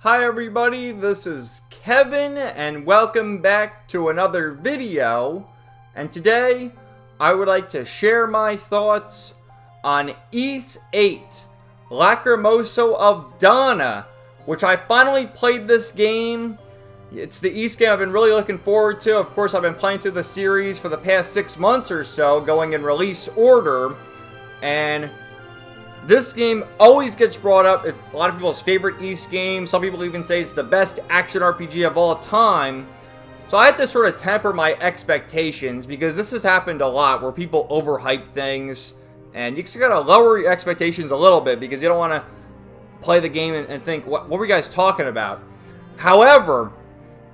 Hi everybody, this is Kevin and welcome back to another video. And today I would like to share my thoughts on Ys VIII, Lacrimosa of Dana, which I finally played this game. It's the Ys game I've been really looking forward to. Of course, I've been playing through the series for the past 6 months or so, going in release order. And this game always gets brought up. It's a lot of people's favorite Ys game. Some people even say it's the best action RPG of all time. So I had to sort of temper my expectations because this has happened a lot where people overhype things. And you just gotta lower your expectations a little bit because you don't want to play the game and think, what were you guys talking about? However,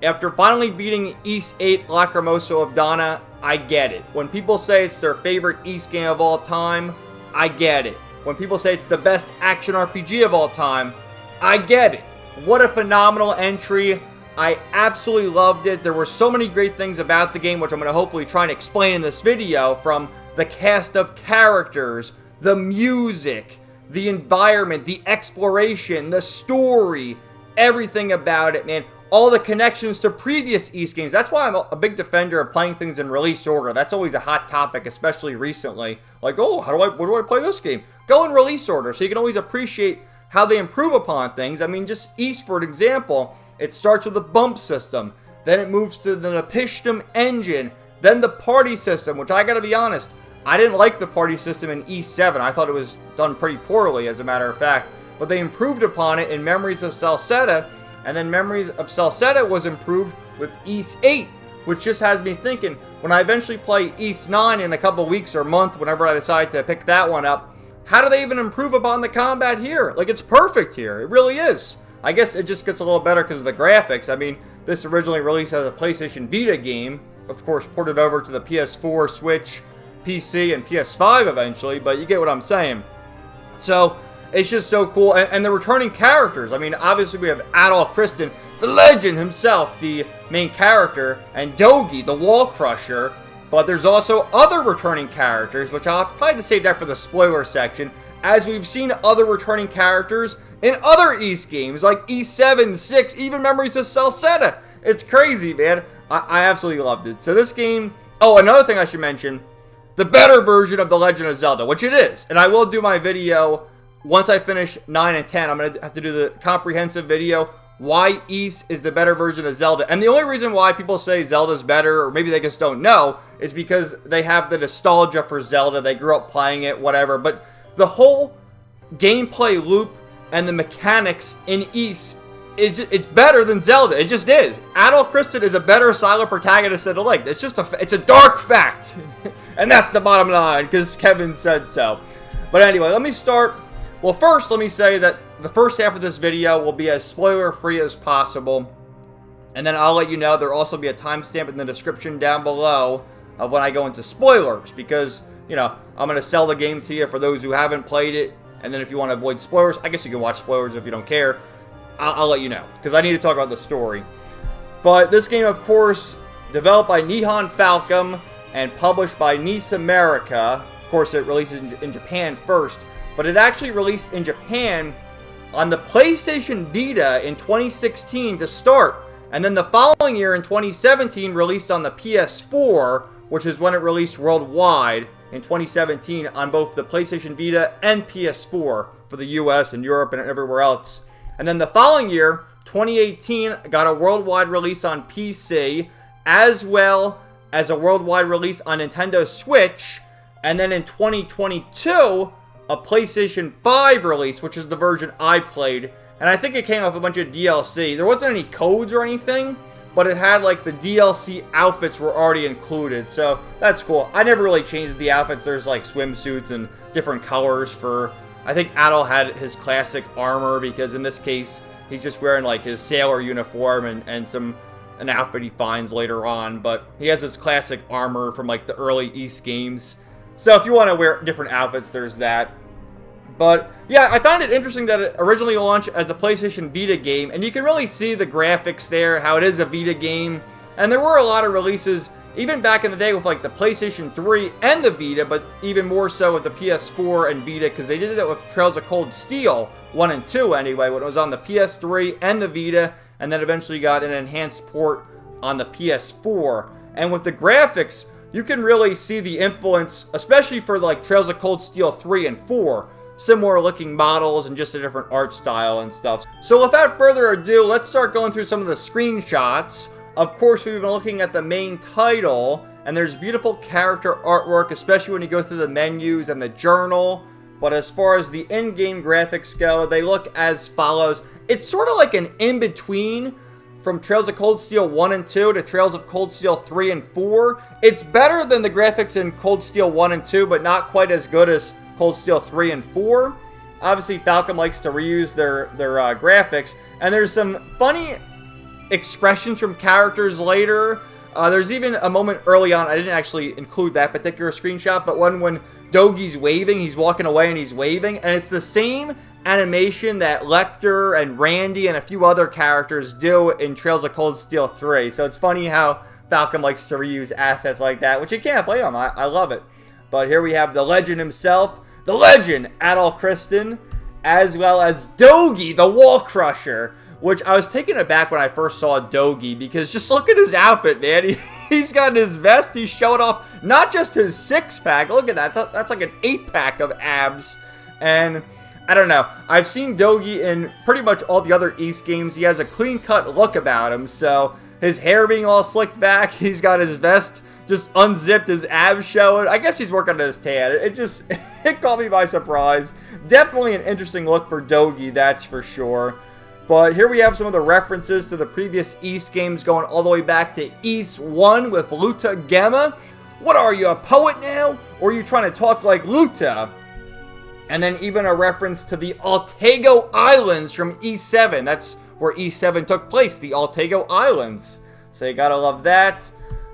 after finally beating Ys VIII Lacrimosa of Dana, I get it. When people say it's their favorite Ys game of all time, I get it. When people say it's the best action RPG of all time, I get it. What a phenomenal entry. I absolutely loved it. There were so many great things about the game, which I'm going to hopefully try and explain in this video, from the cast of characters, the music, the environment, the exploration, the story, everything about it, man. All the connections to previous Ys games. That's why I'm a big defender of playing things in release order. That's always a hot topic, especially recently. Like, oh, where do I play this game? Go in release order so you can always appreciate how they improve upon things. I mean, just Ys, for example, it starts with a bump system. Then it moves to the Napishtim engine. Then the party system, which I gotta be honest, I didn't like the party system in Ys VII. I thought it was done pretty poorly, as a matter of fact. But they improved upon it in Memories of Celceta. And then Memories of Celceta was improved with Ys VIII, which just has me thinking, when I eventually play Ys IX in a couple weeks or month, whenever I decide to pick that one up, how do they even improve upon the combat here? Like, it's perfect here. It really is. I guess it just gets a little better because of the graphics. I mean, this originally released as a PlayStation Vita game, of course ported over to the PS4, Switch, PC, and PS5 eventually, but you get what I'm saying. So it's just so cool. And the returning characters. I mean, obviously we have Adol Kristen, the legend himself, the main character, and Dogi, the wall crusher. But there's also other returning characters, which I'll probably just save that for the spoiler section, as we've seen other returning characters in other Ys games, like Ys VII, 6, even Memories of Celceta. It's crazy, man. I absolutely loved it. So this game... Oh, another thing I should mention, the better version of The Legend of Zelda, which it is. And I will do my video... Once I finish 9 and 10, I'm going to have to do the comprehensive video, why Ys is the better version of Zelda. And the only reason why people say Zelda's better, or maybe they just don't know, is because they have the nostalgia for Zelda. They grew up playing it, whatever. But the whole gameplay loop and the mechanics in Ys, it's better than Zelda. It just is. Adol Kristen is a better silent protagonist than the Link. It's just it's a dark fact. And that's the bottom line, because Kevin said so. But anyway, let me start... Well, first, let me say that the first half of this video will be as spoiler-free as possible. And then I'll let you know, there will also be a timestamp in the description down below of when I go into spoilers. Because, you know, I'm going to sell the game to you for those who haven't played it. And then if you want to avoid spoilers, I guess you can watch spoilers if you don't care. I'll let you know, because I need to talk about the story. But this game, of course, developed by Nihon Falcom and published by NIS America. Of course, it releases in Japan first. But it actually released in Japan on the PlayStation Vita in 2016 to start. And then the following year in 2017 released on the PS4, which is when it released worldwide in 2017 on both the PlayStation Vita and PS4 for the US and Europe and everywhere else. And then the following year, 2018, got a worldwide release on PC, as well as a worldwide release on Nintendo Switch. And then in 2022... a PlayStation 5 release, which is the version I played, and I think it came with a bunch of DLC. There wasn't any codes or anything, but it had, like, the DLC outfits were already included, so that's cool. I never really changed the outfits. There's, like, swimsuits and different colors for... I think Adol had his classic armor, because in this case, he's just wearing, like, his sailor uniform and an outfit he finds later on, but he has his classic armor from, like, the early Ys games. So if you want to wear different outfits, there's that. But yeah, I found it interesting that it originally launched as a PlayStation Vita game, and you can really see the graphics there, how it is a Vita game. And there were a lot of releases, even back in the day with like the PlayStation 3 and the Vita, but even more so with the PS4 and Vita, because they did that with Trails of Cold Steel, 1 and 2 anyway, when it was on the PS3 and the Vita, and then eventually got an enhanced port on the PS4. And with the graphics, you can really see the influence, especially for like Trails of Cold Steel 3 and 4. Similar looking models and just a different art style and stuff. So without further ado, let's start going through some of the screenshots. Of course, we've been looking at the main title, and there's beautiful character artwork, especially when you go through the menus and the journal. But as far as the in-game graphics go, they look as follows. It's sort of like an in-between from Trails of Cold Steel 1 and 2 to Trails of Cold Steel 3 and 4. It's better than the graphics in Cold Steel 1 and 2, but not quite as good as Cold Steel 3 and 4. Obviously, Falcom likes to reuse their graphics, and there's some funny expressions from characters later. There's even a moment early on, I didn't actually include that particular screenshot, but when Dogi's waving, he's walking away and he's waving, and it's the same animation that Lecter and Randy and a few other characters do in Trails of Cold Steel 3. So it's funny how Falcom likes to reuse assets like that, which you can't blame him. I love it. But here we have the legend himself, the legend, Adol Kristen, as well as Dogi, the Wall Crusher, which I was taken aback when I first saw Dogi, because just look at his outfit, man. He's got his vest, he's showing off not just his six-pack, look at that, that's like an 8-pack of abs, and I don't know, I've seen Dogi in pretty much all the other East games. He has a clean-cut look about him, so his hair being all slicked back, he's got his vest just unzipped, his abs showing. I guess he's working on his tan. It caught me by surprise. Definitely an interesting look for Dogi, that's for sure. But here we have some of the references to the previous East games going all the way back to East 1 with Luta Gemma. What are you, a poet now? Or are you trying to talk like Luta? And then even a reference to the Altago Islands from E7. That's where E7 took place, the Altago Islands. So you gotta love that.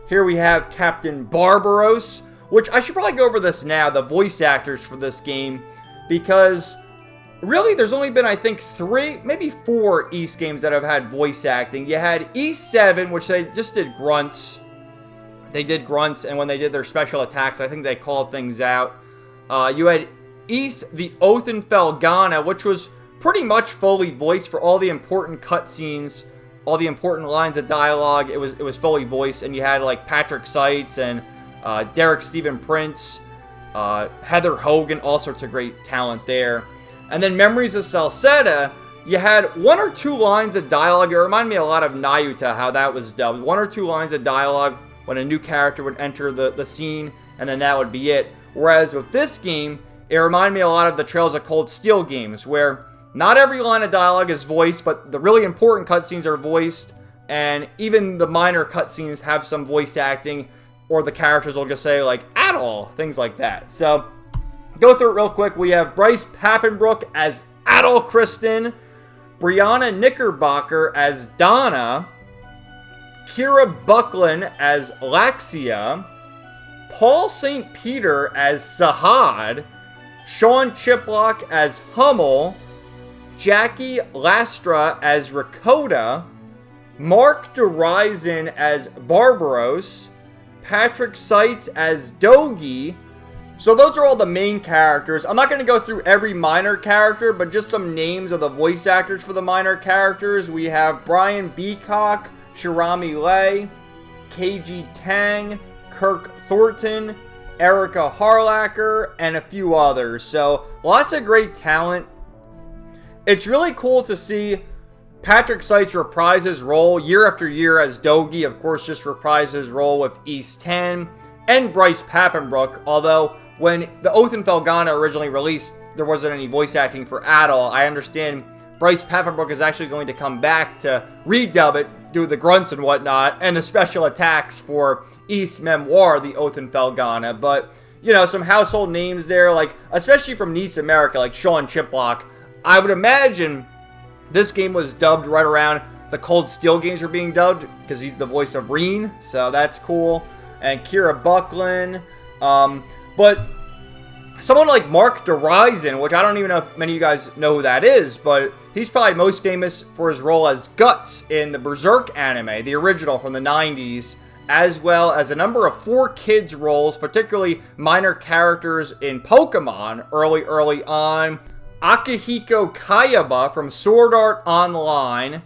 Here we have Captain Barbaros, which I should probably go over this now, the voice actors for this game, because really there's only been, I think, 3, maybe 4 East games that have had voice acting. You had E7, which they just did grunts. They did grunts, and when they did their special attacks, I think they called things out. You had East, the Othenfelgana, which was pretty much fully voiced for all the important cutscenes, all the important lines of dialogue. It was fully voiced, and you had like Patrick Seitz and Derek Stephen Prince, Heather Hogan, all sorts of great talent there. And then Memories of Salsetta, you had 1 or 2 lines of dialogue. It reminded me a lot of Nayuta, how that was dubbed. 1 or 2 lines of dialogue when a new character would enter the scene, and then that would be it. Whereas with this game, it reminded me a lot of the Trails of Cold Steel games, where not every line of dialogue is voiced, but the really important cutscenes are voiced, and even the minor cutscenes have some voice acting, or the characters will just say, like, Adol, things like that. So, go through it real quick. We have Bryce Papenbrook as Adol Kristen, Brianna Knickerbocker as Donna, Kira Buckland as Laxia, Paul St. Peter as Sahad, Sean Chiplock as Hummel, Jackie Lastra as Rakota, Mark DeRison as Barbaros, Patrick Seitz as Dogi. So those are all the main characters. I'm not going to go through every minor character, but just some names of the voice actors for the minor characters. We have Brian Beacock, Shirami Lay, KG Tang, Kirk Thornton, Erica Harlacker, and a few others. So lots of great talent. It's really cool to see Patrick Seitz reprise his role year after year as Dogi. Of course, just reprise his role with East 10, and Bryce Papenbrook. Although when the Othenfelgana originally released, there wasn't any voice acting for Adol. I understand Bryce Papenbrook is actually going to come back to redub it, do the grunts and whatnot, and the special attacks for East Memoir, the Othenfelgana. But, you know, some household names there, like, especially from Nice America, like Sean Chiplock. I would imagine this game was dubbed right around the Cold Steel games were being dubbed, because he's the voice of Reen, so that's cool. And Kira Buckland. But someone like Mark DeRison, which I don't even know if many of you guys know who that is, but he's probably most famous for his role as Guts in the Berserk anime, the original from the 90s, as well as a number of 4Kids roles, particularly minor characters in Pokemon early on. Akihiko Kayaba from Sword Art Online,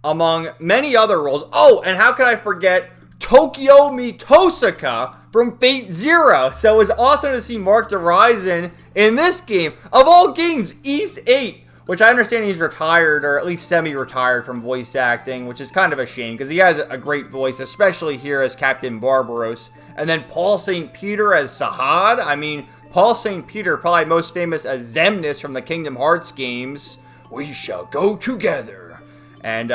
among many other roles. Oh, and how could I forget Tokyo Mitosaka from VIII. So it was awesome to see Mark DeRison in this game. Of all games, Ys 8, which I understand he's retired, or at least semi-retired from voice acting, which is kind of a shame, because he has a great voice, especially here as Captain Barbaros. And then Paul St. Peter as Sahad. I mean, Paul St. Peter, probably most famous as Xemnas from the Kingdom Hearts games. We shall go together. And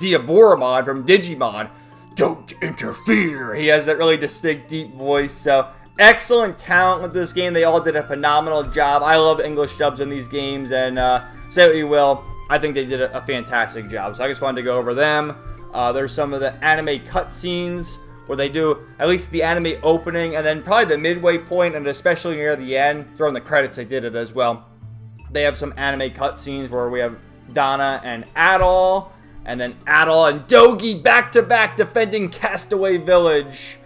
Diaboromon from Digimon. Don't interfere. He has that really distinct, deep voice. So, excellent talent with this game. They all did a phenomenal job. I love English dubs in these games, and say what you will, I think they did a fantastic job. So I just wanted to go over them. There's some of the anime cutscenes where they do at least the anime opening, and then probably the midway point, and especially near the end, during the credits, they did it as well. They have some anime cutscenes where we have Donna and Adol, and then Adol and Dogi back-to-back defending Castaway Village.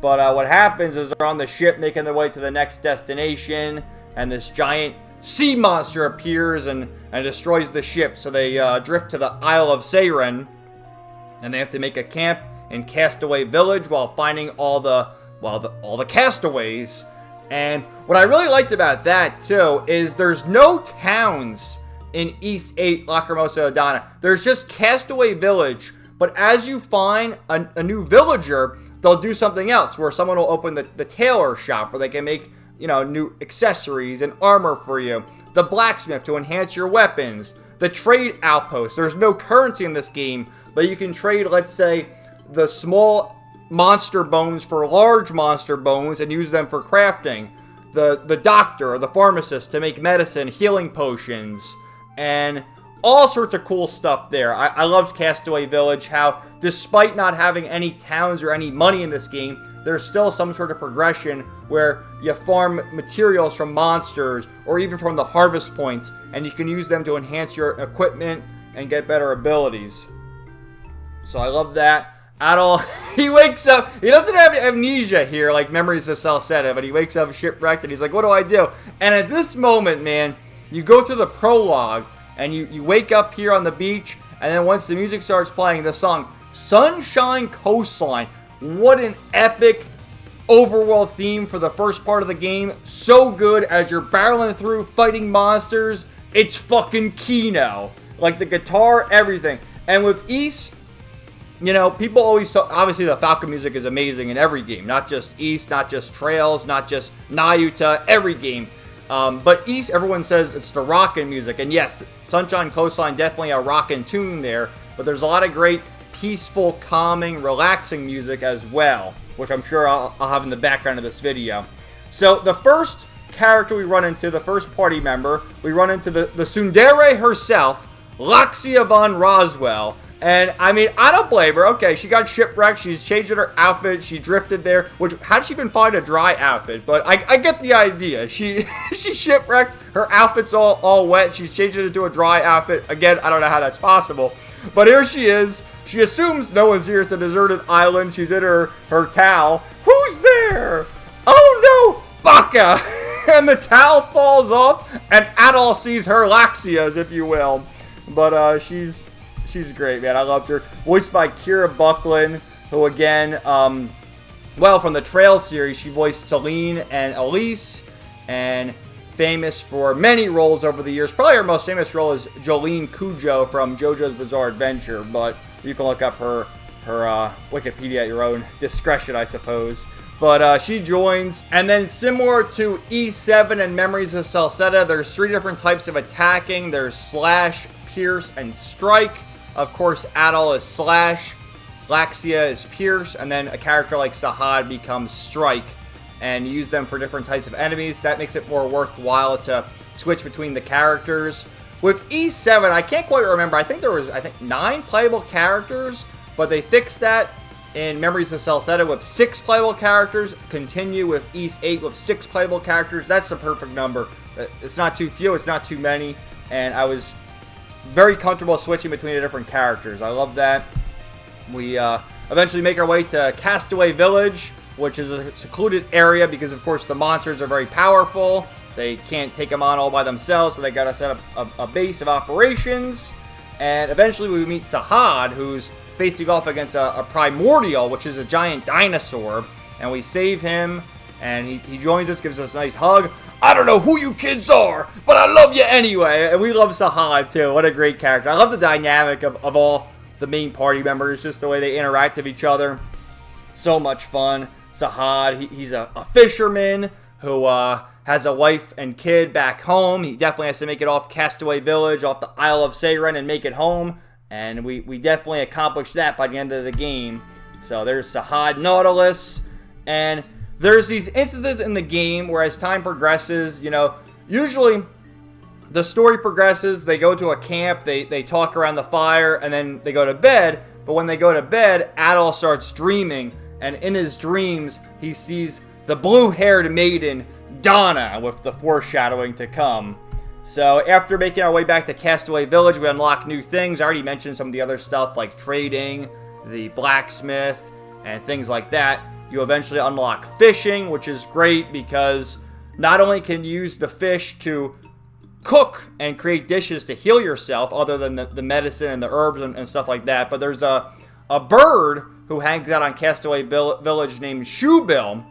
But what happens is they're on the ship making their way to the next destination, and this giant sea monster appears and destroys the ship. So they drift to the Isle of Seiren, and they have to make a camp in Castaway Village while finding all the castaways. And what I really liked about that too is there's no towns in Ys 8, Lacrimosa, Donna. There's just Castaway Village, but as you find a new villager, they'll do something else, where someone will open the tailor shop where they can make, new accessories and armor for you. The blacksmith to enhance your weapons. The trade outpost. There's no currency in this game, but you can trade, let's say, the small monster bones for large monster bones and use them for crafting. The doctor or the pharmacist to make medicine, healing potions, and all sorts of cool stuff there. I loved Castaway Village, how despite not having any towns or any money in this game, there's still some sort of progression where you farm materials from monsters or even from the harvest points, and you can use them to enhance your equipment and get better abilities. So I love that. Adol, he wakes up, he doesn't have amnesia here like Memories of Celceta, but he wakes up shipwrecked and he's like, what do I do? And at this moment, man, you go through the prologue and you wake up here on the beach, and then once the music starts playing, the song Sunshine Coastline. What an epic overworld theme for the first part of the game. So good as you're barreling through fighting monsters. It's fucking Kino. Like the guitar, everything. And with Ys, people always talk, obviously the Falcon music is amazing in every game. Not just Ys, not just Trails, not just Nayuta, every game. But Ys, everyone says it's the rockin' music. And yes, Sunshine Coastline, definitely a rockin' tune there. But there's a lot of great, peaceful, calming, relaxing music as well, which I'm sure I'll have in the background of this video. So the first character we run into, the first party member, we run into the tsundere herself, Laxia von Roswell. And, I mean, I don't blame her. Okay, she got shipwrecked. She's changing her outfit. She drifted there. How did she even find a dry outfit? But I get the idea. She shipwrecked. Her outfit's all wet. She's changing it into a dry outfit. Again, I don't know how that's possible. But here she is. She assumes no one's here. It's a deserted island. She's in her towel. Who's there? Oh, no! Baka! And the towel falls off. And Adol sees her, Laxia's, if you will. But she's great, man. I loved her. Voiced by Kira Buckland, who again, from the Trail series, she voiced Celine and Elise, and famous for many roles over the years. Probably her most famous role is Jolene Cujo from JoJo's Bizarre Adventure, but you can look up her Wikipedia at your own discretion, I suppose. But she joins, and then similar to E7 and Memories of Celceta, there's 3 different types of attacking. There's Slash, Pierce, and Strike. Of course, Adol is Slash, Laxia is Pierce, and then a character like Sahad becomes Strike. And you use them for different types of enemies. That makes it more worthwhile to switch between the characters. With E7, I can't quite remember. I think there was 9 playable characters, but they fixed that in Memories of Celceta with 6 playable characters. Continue with Ys 8 with 6 playable characters. That's the perfect number. It's not too few, it's not too many, and I was very comfortable switching between the different characters. I love that. We eventually make our way to Castaway Village, which is a secluded area because, of course, the monsters are very powerful. They can't take them on all by themselves, so they gotta set up a base of operations. And eventually we meet Sahad, who's facing off against a primordial, which is a giant dinosaur. And we save him, and he joins us, gives us a nice hug. I don't know who you kids are, but I love you anyway. And we love Sahad, too. What a great character. I love the dynamic of all the main party members, just the way they interact with each other. So much fun. Sahad, he's a fisherman who has a wife and kid back home. He definitely has to make it off Castaway Village, off the Isle of Seiren, and make it home. And we definitely accomplished that by the end of the game. So there's Sahad Nautilus. And there's these instances in the game where as time progresses, you know, usually the story progresses. They go to a camp, they talk around the fire, and then they go to bed. But when they go to bed, Adol starts dreaming. And in his dreams, he sees the blue-haired maiden, Donna, with the foreshadowing to come. So after making our way back to Castaway Village, we unlock new things. I already mentioned some of the other stuff like trading, the blacksmith, and things like that. You eventually unlock fishing, which is great because not only can you use the fish to cook and create dishes to heal yourself, other than the medicine and the herbs and stuff like that, but there's a bird who hangs out on Castaway Village named Shoebill,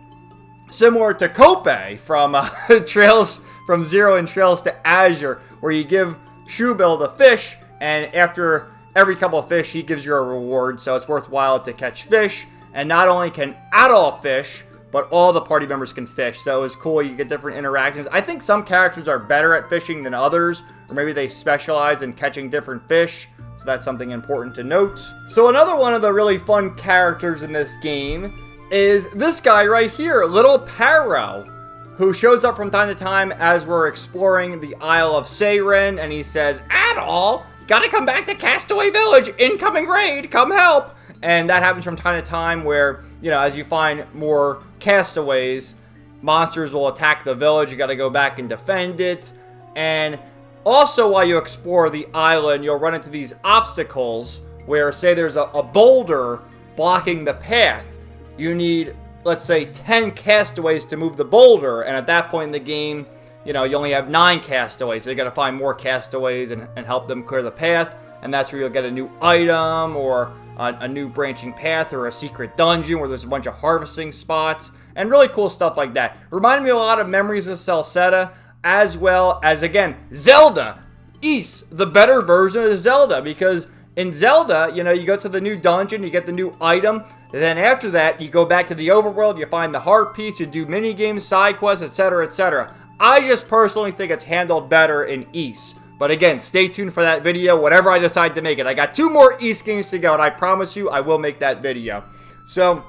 similar to Kope from Trails from Zero and Trails to Azure, where you give Shoebill the fish, and after every couple of fish, he gives you a reward, so it's worthwhile to catch fish. And not only can Adol fish, but all the party members can fish, so it was cool. You get different interactions. I think some characters are better at fishing than others, or maybe they specialize in catching different fish, so that's something important to note. So another one of the really fun characters in this game is this guy right here, Little Paro, who shows up from time to time as we're exploring the Isle of Seiren, and he says, Adol, gotta come back to Castaway Village, incoming raid, come help. And that happens from time to time where, you know, as you find more castaways, monsters will attack the village. You got to go back and defend it. And also while you explore the island, you'll run into these obstacles where, say there's a boulder blocking the path. You need, let's say, 10 castaways to move the boulder. And at that point in the game, you know, you only have 9 castaways. So you got to find more castaways and help them clear the path. And that's where you'll get a new item or a new branching path or a secret dungeon where there's a bunch of harvesting spots and really cool stuff like that. Reminded me a lot of Memories of Celceta, as well as, again, Zelda. Ys, the better version of Zelda, because in Zelda, you know, you go to the new dungeon, you get the new item, and then after that, you go back to the overworld, you find the heart piece, you do mini games, side quests, etc., etc. I just personally think it's handled better in Ys. But again, stay tuned for that video, whatever I decide to make it. I got 2 more Ys games to go, and I promise you I will make that video. So,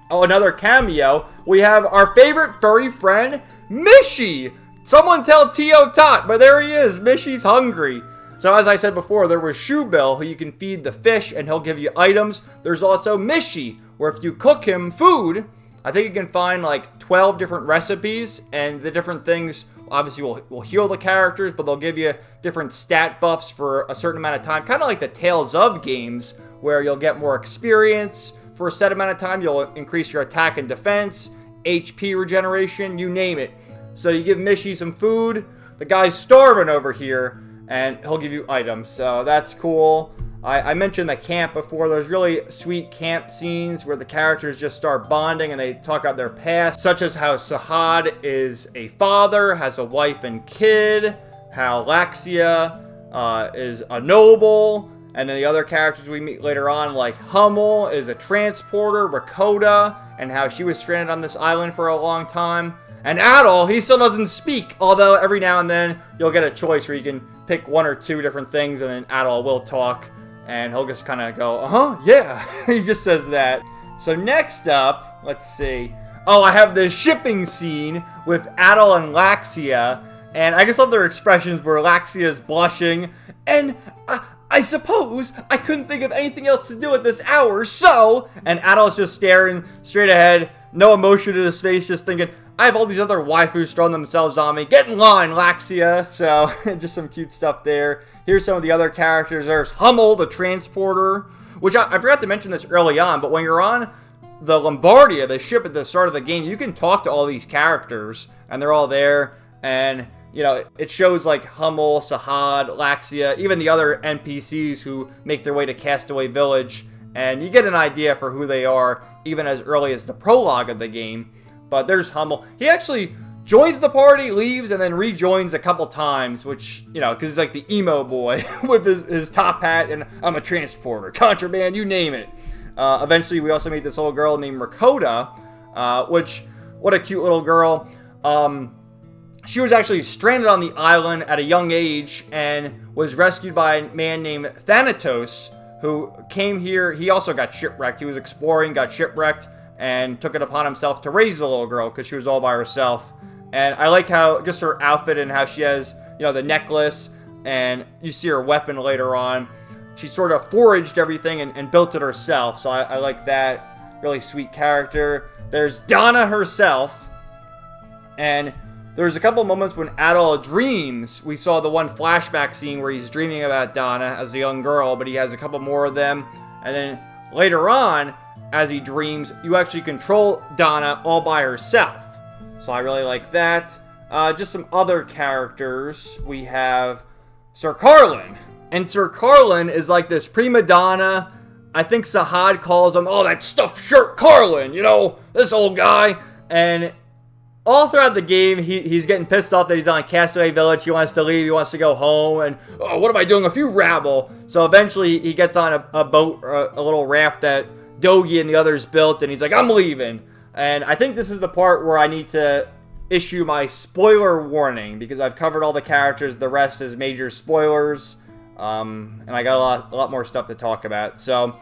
another cameo. We have our favorite furry friend, Mishy. Someone tell Tio Tot, but there he is. Mishy's hungry. So as I said before, there was Shoebill, who you can feed the fish, and he'll give you items. There's also Mishy, where if you cook him food, I think you can find like 12 different recipes, and the different things obviously will heal the characters, but they'll give you different stat buffs for a certain amount of time. Kind of like the Tales of games, where you'll get more experience for a set amount of time. You'll increase your attack and defense, HP regeneration, you name it. So you give Mishy some food. The guy's starving over here, and he'll give you items. So that's cool. I mentioned the camp before. There's really sweet camp scenes where the characters just start bonding and they talk about their past, such as how Sahad is a father, has a wife and kid, how Laxia is a noble, and then the other characters we meet later on, like Hummel is a transporter, Rakota, and how she was stranded on this island for a long time. And Adol, he still doesn't speak, although every now and then you'll get a choice where you can pick 1 or 2 different things, and then Adol will talk. And he'll just kind of go, yeah. He just says that. So next up, let's see. Oh, I have the shipping scene with Adol and Laxia. And I just love their expressions where Laxia is blushing. And I suppose I couldn't think of anything else to do at this hour, so... And Adol's just staring straight ahead. No emotion in his face, just thinking, I have all these other waifus throwing themselves on me. Get in line, Laxia. So, just some cute stuff there. Here's some of the other characters. There's Hummel, the transporter, which I forgot to mention this early on, but when you're on the Lombardia, the ship at the start of the game, you can talk to all these characters, and they're all there. And, you know, it shows like Hummel, Sahad, Laxia, even the other NPCs who make their way to Castaway Village. And you get an idea for who they are even as early as the prologue of the game. But there's Hummel. He actually joins the party, leaves, and then rejoins a couple times, which, you know, because he's like the emo boy with his top hat and I'm a transporter, contraband, you name it. Eventually, we also meet this little girl named Rakota, which, what a cute little girl. She was actually stranded on the island at a young age and was rescued by a man named Thanatos, who came here. He also got shipwrecked. He was exploring, got shipwrecked, and took it upon himself to raise the little girl because she was all by herself. And I like how, just her outfit and how she has, you know, the necklace, and you see her weapon later on. She sort of foraged everything and built it herself, so I like that. Really sweet character. There's Donna herself, and there's a couple moments when Adol dreams. We saw the one flashback scene where he's dreaming about Donna as a young girl, but he has a couple more of them. And then later on, as he dreams, you actually control Donna all by herself. So I really like that. Just some other characters. We have Sir Carlin. And Sir Carlin is like this prima donna. I think Sahad calls him, oh, that stuffed shirt Carlin, you know, this old guy. And all throughout the game, he's getting pissed off that he's on Castaway Village. He wants to leave. He wants to go home. And, oh, what am I doing? A few rabble. So eventually, he gets on a boat, or a little raft that Dogi and the others built. And he's like, I'm leaving. And I think this is the part where I need to issue my spoiler warning, because I've covered all the characters. The rest is major spoilers. And I got a lot more stuff to talk about. So,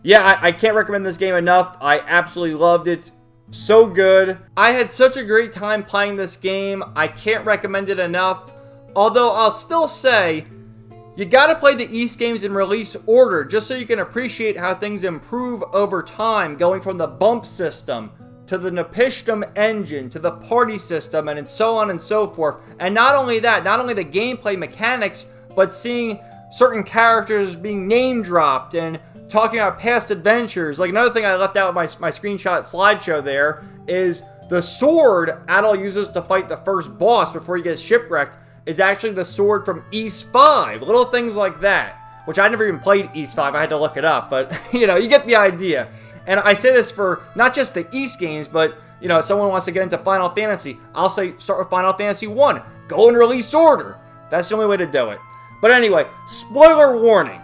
yeah, I can't recommend this game enough. I absolutely loved it. So good. I had such a great time playing this game. I can't recommend it enough. Although I'll still say, you gotta play the Ys games in release order just so you can appreciate how things improve over time, going from the bump system to the Napishtim engine to the party system and so on and so forth. And not only that, not only the gameplay mechanics, but seeing certain characters being name dropped and talking about past adventures. Like, another thing I left out with my screenshot slideshow there is the sword Adol uses to fight the first boss before he gets shipwrecked is actually the sword from Ys 5. Little things like that, which I never even played Ys 5. I had to look it up, but, you know, you get the idea. And I say this for not just the Ys games, but, you know, if someone wants to get into Final Fantasy, I'll say start with Final Fantasy 1. Go in release order. That's the only way to do it. But anyway, spoiler warning.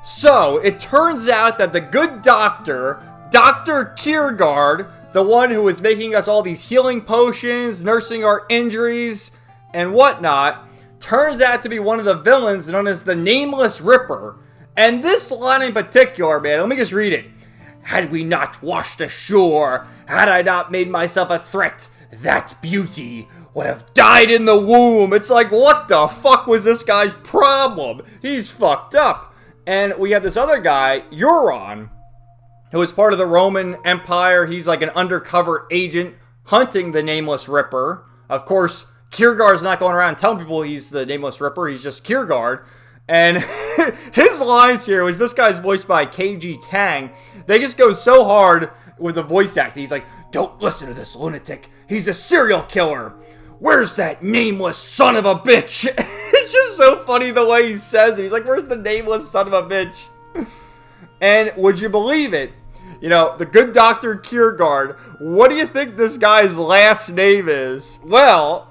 So, it turns out that the good doctor, Dr. Kiergaard, the one who was making us all these healing potions, nursing our injuries, and whatnot, turns out to be one of the villains known as the Nameless Ripper. And this line in particular, man, let me just read it. Had we not washed ashore, had I not made myself a threat, that beauty would have died in the womb. It's like, what the fuck was this guy's problem? He's fucked up. And we have this other guy, Euron, who is part of the Roman Empire. He's like an undercover agent hunting the Nameless Ripper. Of course, Kiergaard's not going around telling people he's the Nameless Ripper. He's just Kiergaard. And his lines here was, this guy's voiced by KG Tang. They just go so hard with the voice acting. He's like, don't listen to this lunatic. He's a serial killer. Where's that nameless son of a bitch? It's just so funny the way he says it. He's like, where's the nameless son of a bitch? And would you believe it? You know, the good Dr. Kiergaard, what do you think this guy's last name is? Well,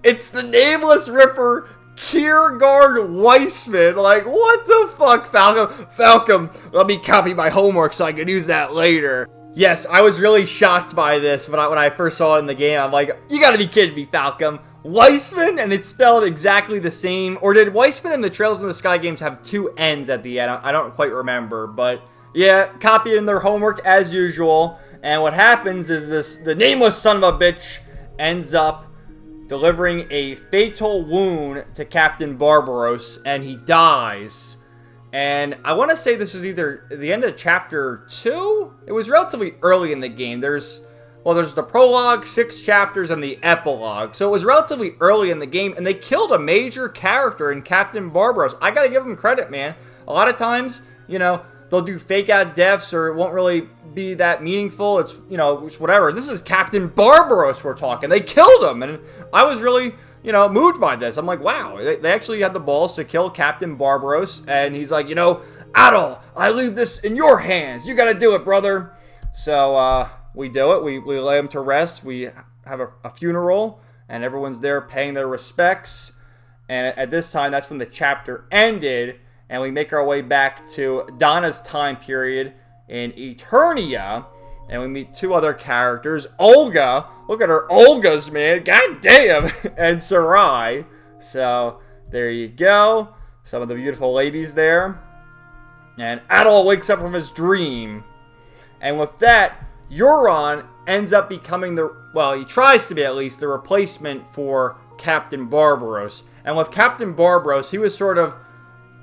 it's the Nameless Ripper, Kiergaard Weissman. Like, what the fuck, Falcom? Falcom, let me copy my homework so I can use that later. Yes, I was really shocked by this when I first saw it in the game. I'm like, you gotta be kidding me, Falcom. Weissman, and it's spelled exactly the same. Or did Weissman and the Trails in the Sky games have two N's at the end? I don't quite remember, but yeah, copy in their homework as usual. And what happens is the nameless son of a bitch ends up delivering a fatal wound to Captain Barbaros, and he dies. And I want to say this is either the end of chapter 2? It was relatively early in the game. There's the prologue, 6 chapters, and the epilogue. So it was relatively early in the game, and they killed a major character in Captain Barbaros. I gotta give them credit, man. A lot of times, you know, they'll do fake out deaths, or it won't really be that meaningful. It's, you know, it's whatever. This is Captain Barbaros we're talking. They killed him, and I was really, you know, moved by this. I'm like, wow, they actually had the balls to kill Captain Barbaros, and he's like, you know, Adol, I leave this in your hands. You got to do it, brother. So we do it. We lay him to rest. We have a funeral, and everyone's there paying their respects. And at this time, that's when the chapter ended, and we make our way back to Donna's time period in Eternia, and we meet two other characters. Olga, look at her Olgas, man, god damn, and Sarai. So there you go, some of the beautiful ladies there. And Adol wakes up from his dream, and with that, Euron ends up becoming he tries to be at least, the replacement for Captain Barbaros. And with Captain Barbaros, he was sort of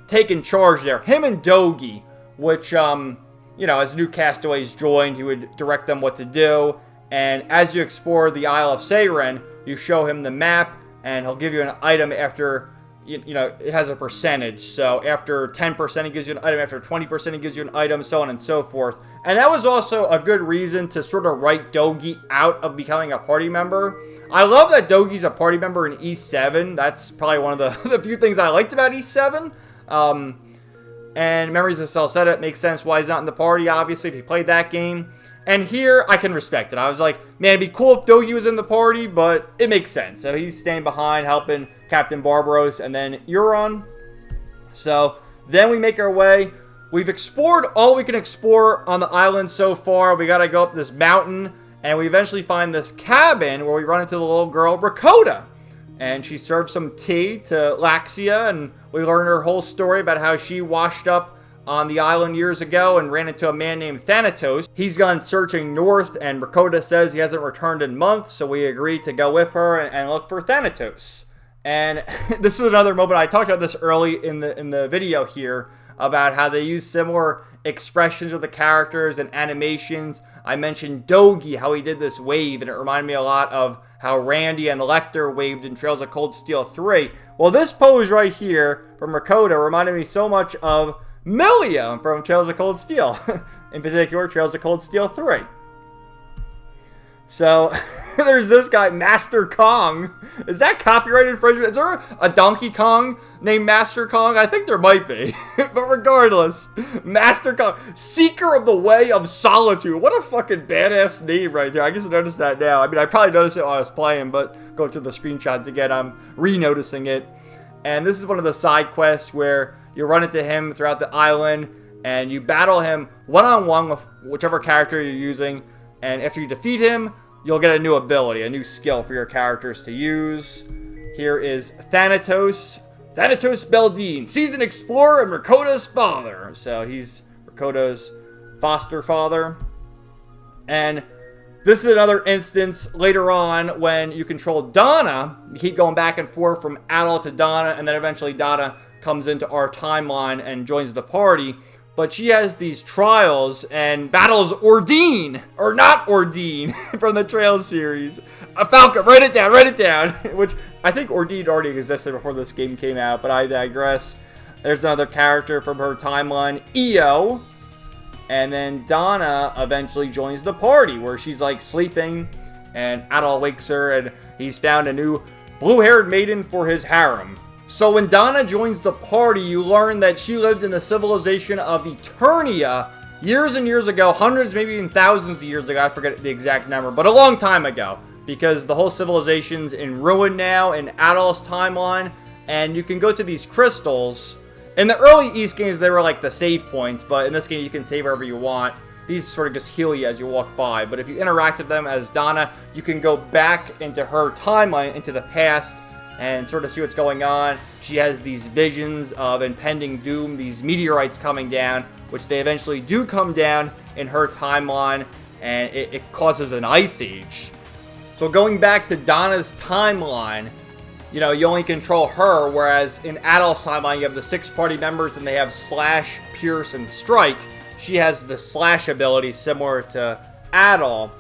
taking charge there. Him and Dogi, which, you know, as new castaways joined, he would direct them what to do. And as you explore the Isle of Seiren, you show him the map, and he'll give you an item after, you know, it has a percentage. So after 10%, he gives you an item. After 20%, he gives you an item, so on and so forth. And that was also a good reason to sort of write Dogi out of becoming a party member. I love that Dogi's a party member in E7. That's probably one of the few things I liked about E7. And Memories of Celceta, it makes sense why he's not in the party, obviously, if you played that game. And here, I can respect it. I was like, man, it'd be cool if Dogi was in the party, but it makes sense. So he's staying behind, helping Captain Barbaros, and then Euron. So then we make our way. We've explored all we can explore on the island so far. We gotta go up this mountain, and we eventually find this cabin where we run into the little girl, Rakota. And she serves some tea to Laxia, and we learn her whole story about how she washed up on the island years ago and ran into a man named Thanatos. He's gone searching north, and Rakota says he hasn't returned in months, so we agree to go with her and look for Thanatos. And this is another moment, I talked about this early in the video here, about how they use similar expressions of the characters and animations. I mentioned Dogi, how he did this wave, and it reminded me a lot of how Randy and Lecter waved in Trails of Cold Steel 3. Well, this pose right here from Rakota reminded me so much of Milia from Trails of Cold Steel. In particular, Trails of Cold Steel 3. So, there's this guy, Master Kong. Is that copyright infringement? Is there a Donkey Kong named Master Kong? I think there might be. But regardless, Master Kong, Seeker of the Way of Solitude. What a fucking badass name right there. I just noticed that now. I mean, I probably noticed it while I was playing, but go to the screenshots again, I'm re-noticing it. And this is one of the side quests where you run into him throughout the island, and you battle him one-on-one with whichever character you're using. And after you defeat him, you'll get a new ability, a new skill for your characters to use. Here is Thanatos. Thanatos Beldine, seasoned explorer and Rakota's father. So he's Rakota's foster father. And this is another instance later on when you control Donna. You keep going back and forth from Adol to Donna, and then eventually Donna comes into our timeline and joins the party. But she has these trials and battles Ordine, or not Ordine, from the Trails series. A Falcon, write it down, which I think Ordine already existed before this game came out, but I digress. There's another character from her timeline, Io. And then Donna eventually joins the party, where she's like sleeping, and Adol wakes her, and he's found a new blue-haired maiden for his harem. So when Donna joins the party, you learn that she lived in the civilization of Eternia years and years ago, hundreds, maybe even thousands of years ago. I forget the exact number, but a long time ago, because the whole civilization's in ruin now in Adol's timeline, and you can go to these crystals. In the early East games, they were like the save points, but in this game, you can save wherever you want. These sort of just heal you as you walk by, but if you interact with them as Donna, you can go back into her timeline, into the past, and sort of see what's going on. She has these visions of impending doom, these meteorites coming down, which they eventually do come down in her timeline, and it causes an ice age. So going back to Donna's timeline, you know, you only control her, whereas in Adolf's timeline, you have the 6 party members, and they have Slash, Pierce, and Strike. She has the Slash ability similar to Adolf.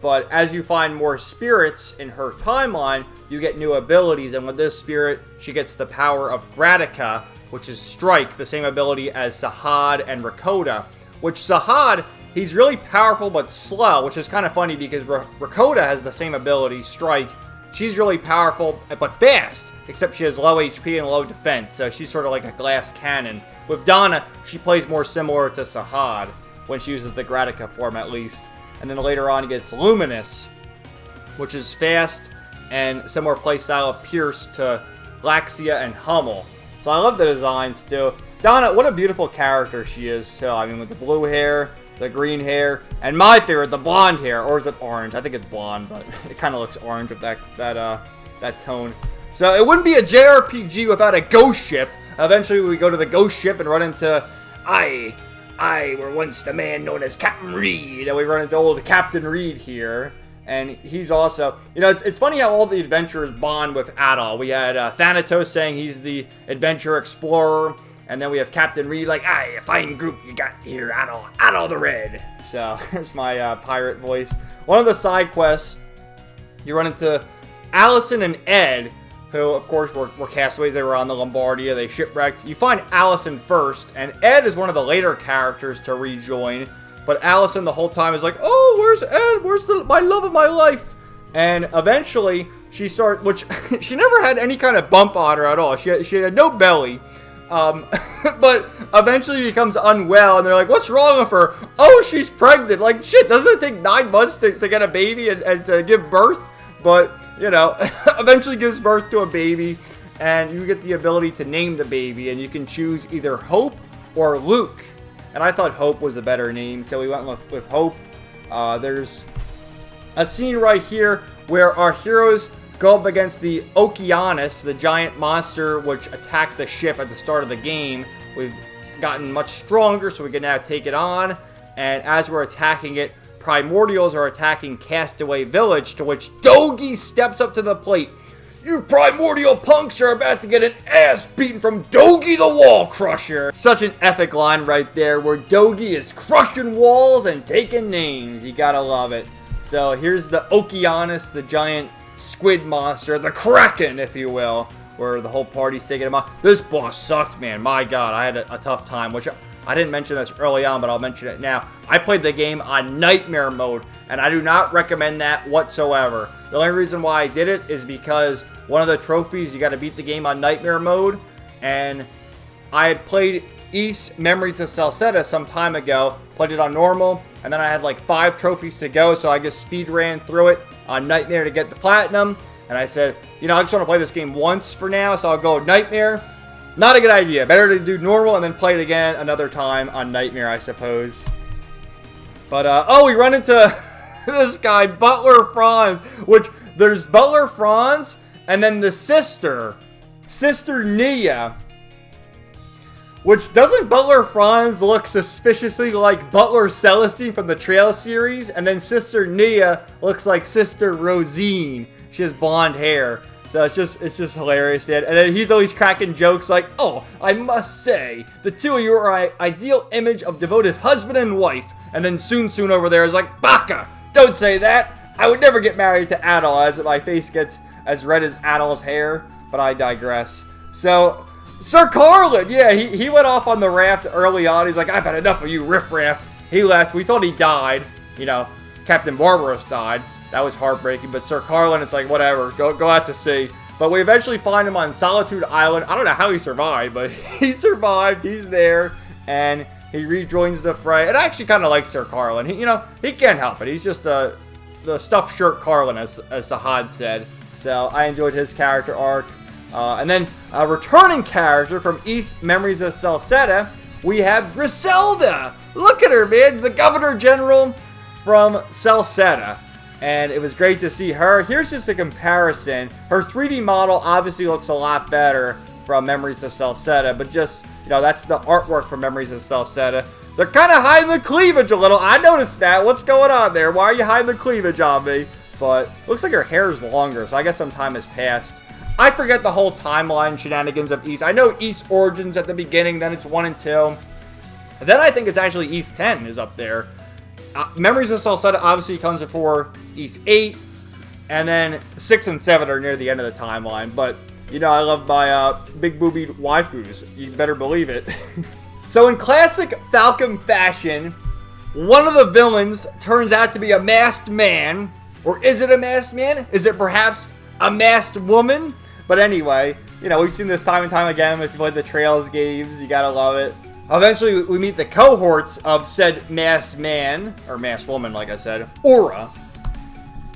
But as you find more spirits in her timeline, you get new abilities. And with this spirit, she gets the power of Gratica, which is Strike, the same ability as Sahad and Rakota. Which Sahad, he's really powerful but slow, which is kind of funny because Rakota has the same ability, Strike. She's really powerful but fast, except she has low HP and low defense, so she's sort of like a glass cannon. With Donna, she plays more similar to Sahad, when she uses the Gratica form at least. And then later on gets Luminous, which is fast and similar playstyle of Pierce to Laxia and Hummel. So I love the designs too. Donna, what a beautiful character she is too. I mean, with the blue hair, the green hair, and my favorite, the blonde hair. Or is it orange? I think it's blonde, but it kind of looks orange with that tone. So it wouldn't be a JRPG without a ghost ship. Eventually we go to the ghost ship and run into I were once the man known as Captain Reed, and we run into old Captain Reed here, and he's also, you know, it's funny how all the adventurers bond with Adol. We had Thanatos saying he's the adventure explorer, and then we have Captain Reed like, aye, a fine group you got here, Adol the Red. So, there's my pirate voice. One of the side quests, you run into Allison and Ed, who, of course, were castaways. They were on the Lombardia. They shipwrecked. You find Allison first, and Ed is one of the later characters to rejoin. But Allison the whole time is like, oh, where's Ed? Where's my love of my life? And eventually, she starts, which she never had any kind of bump on her at all. She had no belly. But eventually becomes unwell, and they're like, what's wrong with her? Oh, she's pregnant. Like, shit, doesn't it take 9 months to get a baby and to give birth? But, you know, eventually gives birth to a baby, and you get the ability to name the baby, and you can choose either Hope or Luke. And I thought Hope was a better name, so we went with Hope. There's a scene right here where our heroes go up against the Okeanos, the giant monster which attacked the ship at the start of the game. We've gotten much stronger, so we can now take it on, and as we're attacking it, Primordials are attacking Castaway Village, to which Dogi steps up to the plate. You primordial punks are about to get an ass beaten from Dogi the Wall Crusher. Such an epic line right there, where Dogi is crushing walls and taking names. You gotta love it. So here's the Okeanos, the giant squid monster, the Kraken, if you will, where the whole party's taking him on. This boss sucked, man. My God, I had a tough time, which I didn't mention this early on, but I'll mention it now. I played the game on Nightmare mode, and I do not recommend that whatsoever. The only reason why I did it is because one of the trophies, you got to beat the game on Nightmare mode, and I had played Ys Memories of Celceta some time ago, played it on normal, and then I had like 5 trophies to go, so I just speed ran through it on Nightmare to get the Platinum, and I said, you know, I just want to play this game once for now, so I'll go Nightmare. Not a good idea. Better to do normal and then play it again another time on Nightmare, I suppose. But, oh, we run into this guy, Butler Franz, which there's Butler Franz, and then the Sister Nia, which doesn't Butler Franz look suspiciously like Butler Celestine from the Trail series, and then Sister Nia looks like Sister Rosine. She has blonde hair. So it's just hilarious, man. And then he's always cracking jokes like, oh, I must say, the two of you are an ideal image of devoted husband and wife. And then Soon over there is like, Baka, don't say that. I would never get married to Adol, as my face gets as red as Adol's hair. But I digress. So, Sir Carlin, yeah, he went off on the raft early on. He's like, I've had enough of you riffraff. He left. We thought he died. You know, Captain Barbaros died. That was heartbreaking, but Sir Carlin, it's like, whatever, go out to sea. But we eventually find him on Solitude Island. I don't know how he survived, but he survived, he's there, and he rejoins the fray. And I actually kind of like Sir Carlin. He can't help it. He's just the stuffed shirt Carlin, as Sahad said. So I enjoyed his character arc. And then a returning character from Ys Memories of Celceta, we have Griselda. Look at her, man, the Governor General from Celceta. And it was great to see her. Here's just a comparison. Her 3D model obviously looks a lot better from Memories of Celceta, but just, you know, that's the artwork from Memories of Celceta. They're kind of hiding the cleavage a little. I noticed that. What's going on there? Why are you hiding the cleavage on me? But looks like her hair is longer, so I guess some time has passed. I forget the whole timeline shenanigans of Ys. I know Ys Origins at the beginning, then it's 1 and 2. And then I think it's actually Ys 10 is up there. Memories of Celceta obviously comes before Ys 8, and then 6 and 7 are near the end of the timeline. But You know I love my big boobied waifus. You better believe it. So in classic Falcon fashion, one of the villains turns out to be a masked man. Or is it a masked man? Is it perhaps a masked woman? But anyway, you know, we've seen this time and time again. If you play the Trails games, you gotta love it. Eventually, we meet the cohorts of said masked man, or masked woman, like I said, Aura.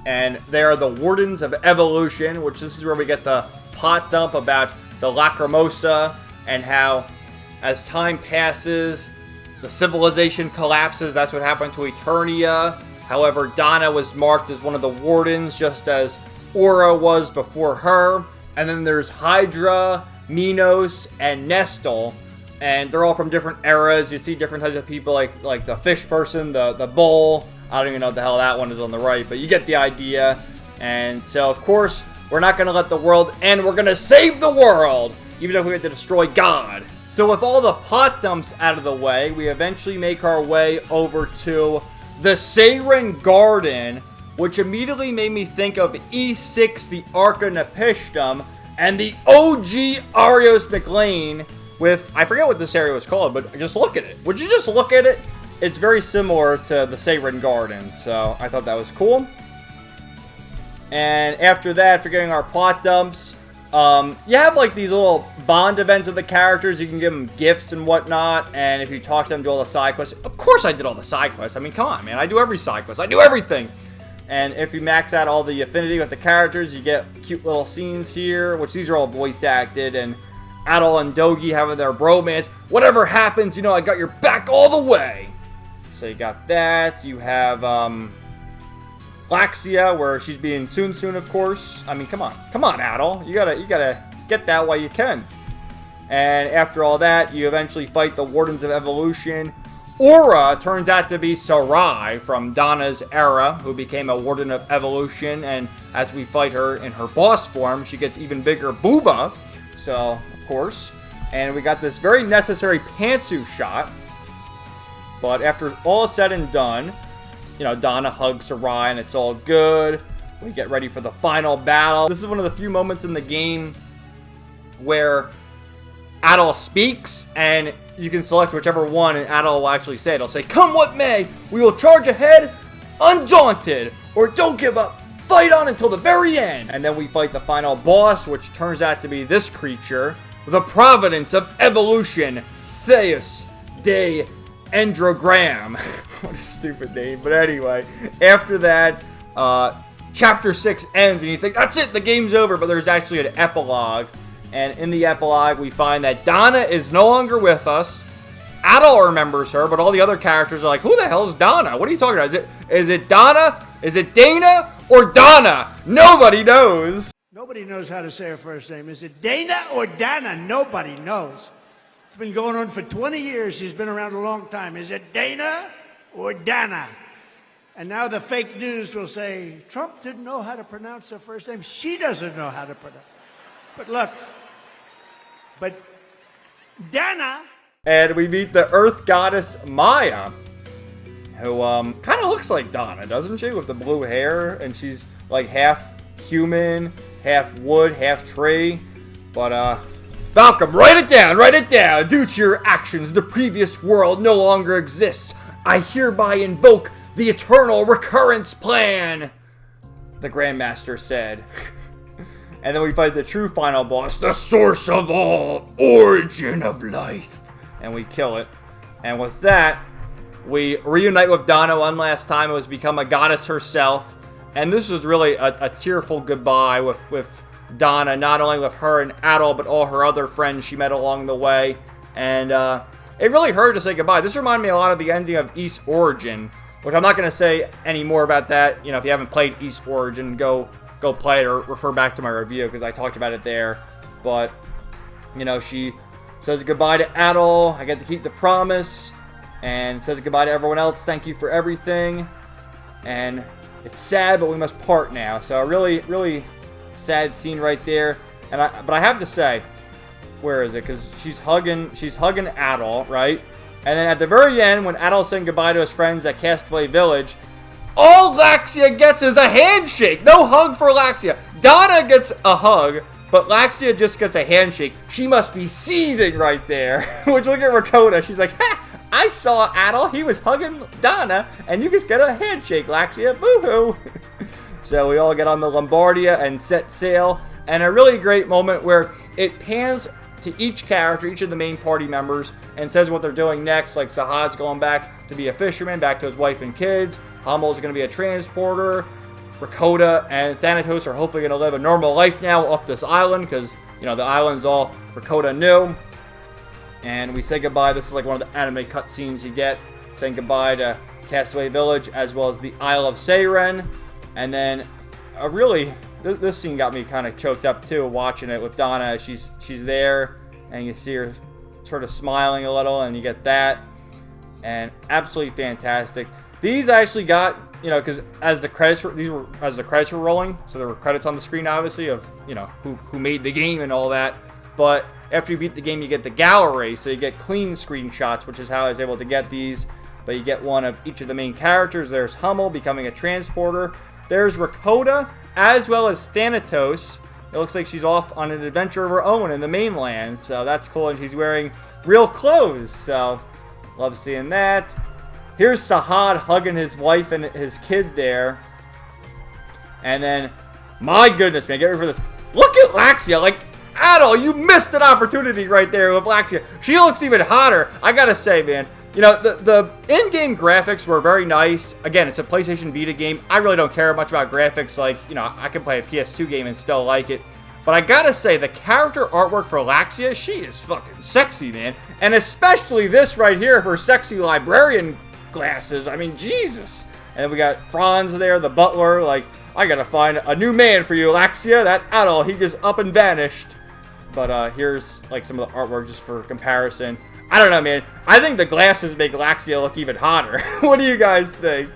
And they are the Wardens of Evolution, which this is where we get the plot dump about the Lacrimosa and how, as time passes, the civilization collapses. That's what happened to Eternia. However, Donna was marked as one of the Wardens, just as Aura was before her. And then there's Hydra, Minos, and Nestle. And they're all from different eras. You see different types of people, like the fish person, the bull. I don't even know what the hell that one is on the right, but you get the idea. And so, of course, we're not going to let the world end. We're going to save the world, even if we have to destroy God. So with all the plot dumps out of the way, we eventually make our way over to the Seiren Garden, which immediately made me think of E6, the Arca Nepishtim, and the OG Arios McLean with, I forget what this area was called, but just look at it. Would you just look at it? It's very similar to the Seiren Garden, so I thought that was cool. And after that, forgetting our plot dumps, you have like these little bond events of the characters. You can give them gifts and whatnot, and if you talk to them, do all the side quests. Of course I did all the side quests. I mean, come on, man. I do every side quest. I do everything. And if you max out all the affinity with the characters, you get cute little scenes here, which these are all voice acted, and Adol and Dogi having their bromance. Whatever happens, you know, I got your back all the way. So you got that. You have Laxia, where she's being soon, of course. I mean, come on, Adol. You gotta get that while you can. And after all that, you eventually fight the Wardens of Evolution. Aura turns out to be Sarai from Donna's era, who became a Warden of Evolution. And as we fight her in her boss form, she gets even bigger booba. So, of course. And we got this very necessary pantsu shot. But after all is said and done, you know, Donna hugs Sarai and it's all good. We get ready for the final battle. This is one of the few moments in the game where Adol speaks, and you can select whichever one, and Adol will actually say it. It'll say, "Come what may, we will charge ahead, undaunted, or don't give up. Fight on until the very end." And then we fight the final boss, which turns out to be this creature, the Providence of Evolution, Theus de Androgram. What a stupid name. But anyway, after that, Chapter 6 ends, and you think, that's it, the game's over. But there's actually an epilogue. And in the epilogue, we find that Donna is no longer with us. Adol remembers her, but all the other characters are like, who the hell is Donna? What are you talking about? Is it Donna? Is it Dana? Or Donna? Nobody knows. Nobody knows how to say her first name. Is it Dana or Dana? Nobody knows. It's been going on for 20 years. She's been around a long time. Is it Dana or Dana? And now the fake news will say, Trump didn't know how to pronounce her first name. She doesn't know how to pronounce it. But look, Dana. And we meet the Earth Goddess Maya, who kind of looks like Donna, doesn't she? With the blue hair, and she's like half human, half wood, half tree. But Falcom, write it down. Due to your actions, the previous world no longer exists. I hereby invoke the eternal recurrence plan, the Grandmaster said. And then we fight the true final boss, the source of all, origin of life. And we kill it. And with that, we reunite with Donna one last time. It was become a goddess herself. And this was really a tearful goodbye with Donna. Not only with her and Adol, but all her other friends she met along the way. And it really hurt to say goodbye. This reminded me a lot of the ending of East Origin, which I'm not going to say any more about that. You know, if you haven't played East Origin, go play it or refer back to my review because I talked about it there. But, you know, she says goodbye to Adol. I get to keep the promise. And says goodbye to everyone else. Thank you for everything. And it's sad, but we must part now. So a really, really sad scene right there. But I have to say, where is it? Because she's hugging Adol, right? And then at the very end, when Adol's saying goodbye to his friends at Castaway Village, all Laxia gets is a handshake. No hug for Laxia. Donna gets a hug. But Laxia just gets a handshake. She must be seething right there. Which, look at Rakota. She's like, ha! I saw Adol. He was hugging Donna. And you just get a handshake, Laxia. Boo-hoo. So we all get on the Lombardia and set sail. And a really great moment where it pans to each character, each of the main party members, and says what they're doing next. Like Sahad's going back to be a fisherman, back to his wife and kids. Hummel's going to be a transporter. Rakota and Thanatos are hopefully going to live a normal life now off this island because, you know, the island's all Rakota knew. And we say goodbye. This is like one of the anime cutscenes you get. Saying goodbye to Castaway Village as well as the Isle of Seiren. And then a really... This scene got me kind of choked up too, watching it with Donna. She's there, and you see her sort of smiling a little, and you get that. And absolutely fantastic. These I actually got, you know, because as the credits were rolling, so there were credits on the screen, obviously, of, you know, who made the game and all that. But after you beat the game, you get the gallery, so you get clean screenshots, which is how I was able to get these. But you get one of each of the main characters. There's Hummel becoming a transporter. There's Rakota, as well as Thanatos. It looks like she's off on an adventure of her own in the mainland, so that's cool, and she's wearing real clothes, so love seeing that. Here's Sahad hugging his wife and his kid there. And then, my goodness, man, get ready for this. Look at Laxia, like, Adol, you missed an opportunity right there with Laxia. She looks even hotter, I gotta say, man. You know, the in-game graphics were very nice. Again, it's a PlayStation Vita game. I really don't care much about graphics. Like, you know, I can play a PS2 game and still like it. But I gotta say, the character artwork for Laxia, she is fucking sexy, man. And especially this right here, her sexy librarian glasses. I mean, Jesus. And we got Franz there, the butler. Like, I gotta find a new man for you, Laxia. That Adol, he just up and vanished. But here's, like, some of the artwork just for comparison. I don't know, man. I think the glasses make Laxia look even hotter. What do you guys think?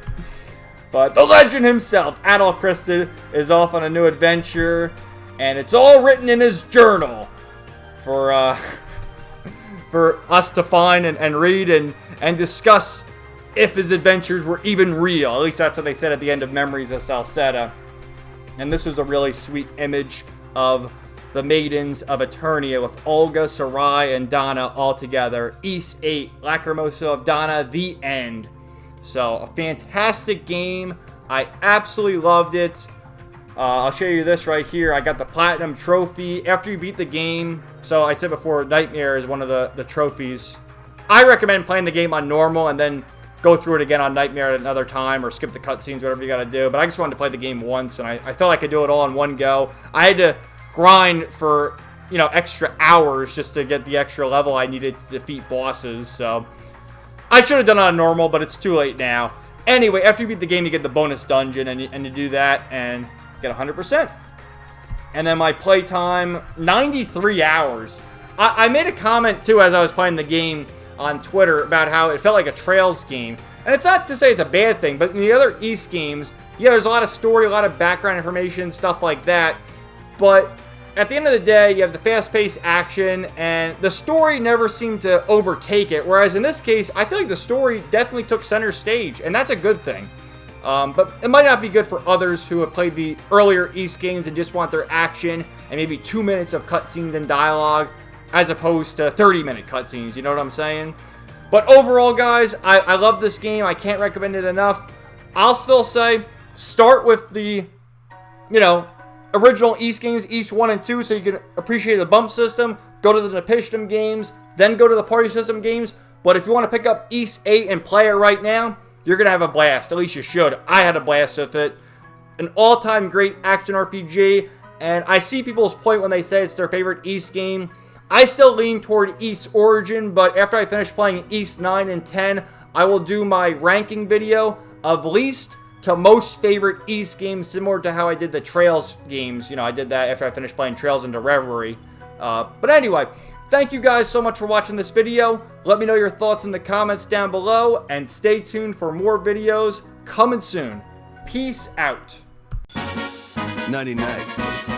But the legend himself, Adol Christin, is off on a new adventure. And it's all written in his journal for us to find and read and discuss if his adventures were even real. At least that's what they said at the end of Memories of Salsetta. And this was a really sweet image of the Maidens of Eternia with Olga, Sarai, and Donna all together. Ys 8, Lacrimosa of Donna, the end. So, a fantastic game. I absolutely loved it. I'll show you this right here. I got the Platinum Trophy after you beat the game. So, I said before, Nightmare is one of the trophies. I recommend playing the game on normal and then go through it again on Nightmare at another time or skip the cutscenes, whatever you gotta do. But I just wanted to play the game once, and I thought I could do it all in one go. I had to grind for, you know, extra hours just to get the extra level I needed to defeat bosses, so I should have done it on normal, but it's too late now. Anyway, after you beat the game, you get the bonus dungeon, and you do that, and get 100%. And then my playtime, 93 hours. I made a comment, too, as I was playing the game on Twitter about how it felt like a Trails game, and it's not to say it's a bad thing, but in the other Ys games, yeah, there's a lot of story, a lot of background information, stuff like that, but at the end of the day, you have the fast-paced action, and the story never seemed to overtake it. Whereas in this case, I feel like the story definitely took center stage, and that's a good thing. But it might not be good for others who have played the earlier Ys games and just want their action and maybe 2 minutes of cutscenes and dialogue, as opposed to 30-minute cutscenes, you know what I'm saying? But overall, guys, I love this game. I can't recommend it enough. I'll still say, start with the, you know, original Ys games, Ys 1 and 2, so you can appreciate the bump system. Go to the Nepishtim games, then go to the party system games. But if you want to pick up Ys 8 and play it right now, you're going to have a blast. At least you should. I had a blast with it. An all-time great action RPG. And I see people's point when they say it's their favorite Ys game. I still lean toward Ys Origin, but after I finish playing Ys 9 and 10, I will do my ranking video of least to most favorite Ys games, similar to how I did the Trails games. You know, I did that after I finished playing Trails into Reverie. But anyway, thank you guys so much for watching this video. Let me know your thoughts in the comments down below, and stay tuned for more videos coming soon. Peace out. 99.